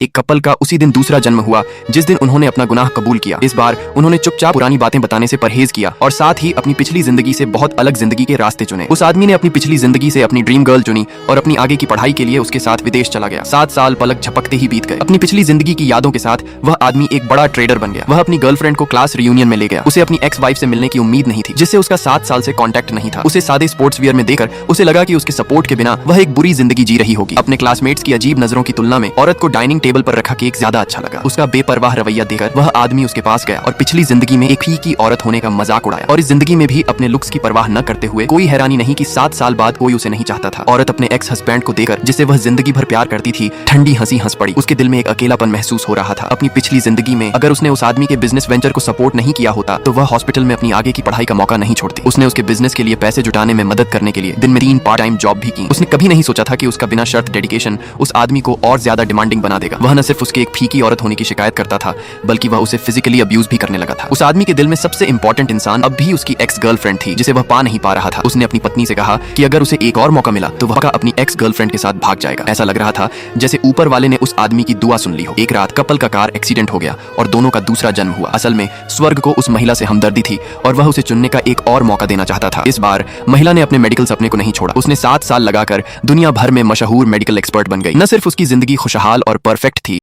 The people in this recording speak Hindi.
एक कपल का उसी दिन दूसरा जन्म हुआ जिस दिन उन्होंने अपना गुनाह कबूल किया। इस बार उन्होंने चुपचाप पुरानी बातें बताने से परहेज किया और साथ ही अपनी पिछली जिंदगी से बहुत अलग जिंदगी के रास्ते चुने। उस आदमी ने अपनी पिछली जिंदगी से अपनी ड्रीम गर्ल चुनी और अपनी आगे की पढ़ाई के लिए उसके साथ विदेश चला गया। 7 साल पलक झपकते ही बीत गए। अपनी पिछली जिंदगी की यादों के साथ वह आदमी एक बड़ा ट्रेडर बन गया। वह अपनी गर्लफ्रेंड को क्लास रियूनियन में ले गया। उसे अपनी एक्स वाइफ से मिलने की उम्मीद नहीं थी, जिससे उसका 7 साल से कॉन्टैक्ट नहीं था। उसे सादे स्पोर्ट्स वियर में देखकर उसे लगा कि उसके सपोर्ट के बिना वह एक बुरी जिंदगी जी रही होगी। अपने क्लासमेट्स की अजीब नजरों की तुलना में औरत को डाइनिंग टेबल पर रखा केक ज्यादा अच्छा लगा। उसका बेपरवाह रवैया देखकर वह आदमी उसके पास गया और पिछली जिंदगी में एक फीकी औरत होने का मजाक उड़ाया और इस जिंदगी में भी अपने लुक्स की परवाह न करते हुए कोई हैरानी नहीं कि 7 साल बाद कोई उसे नहीं चाहता था। औरत अपने एक्स हस्बैंड को देखकर जिसे वह जिंदगी भर प्यार करती थी ठंडी हंसी हंस पड़ी। उसके दिल में एक अकेलापन महसूस हो रहा था। अपनी पिछली जिंदगी में अगर उसने उस आदमी के बिजनेस वेंचर को सपोर्ट नहीं किया होता तो वह हॉस्पिटल में अपनी आगे की पढ़ाई का मौका नहीं छोड़ती। उसने उसके बिजनेस के लिए पैसे जुटाने में मदद करने के लिए दिन में 3 पार्ट टाइम जॉब भी की। उसने कभी नहीं सोचा था कि उसका बिना शर्त डेडिकेशन उस आदमी को और ज्यादा डिमांडिंग बना देगा। वह न सिर्फ उसके एक फीकी औरत होने की शिकायत करता था बल्कि वह उसे फिजिकली अब्यूज भी करने लगा था। उस आदमी के दिल में सबसे इंपॉर्टेंट इंसान अब भी उसकी एक्स गर्लफ्रेंड थी जिसे वह पा नहीं पा रहा था। उसने अपनी पत्नी से कहा कि अगर उसे एक और मौका मिला तो वह अपनी एक्स गर्लफ्रेंड के साथ भाग जाएगा। ऐसा लग रहा था जैसे ऊपर वाले ने उस आदमी की दुआ सुन ली हो। एक रात कपल का कार एक्सीडेंट हो गया और दोनों का दूसरा जन्म हुआ। असल में स्वर्ग को उस महिला से हमदर्दी थी और वह उसे चुनने का एक और मौका देना चाहता था। इस बार महिला ने अपने मेडिकल सपने को नहीं छोड़ा। उसने 7 साल लगाकर दुनिया भर में मशहूर मेडिकल एक्सपर्ट बन गई। न सिर्फ उसकी जिंदगी खुशहाल और परफेक्ट थी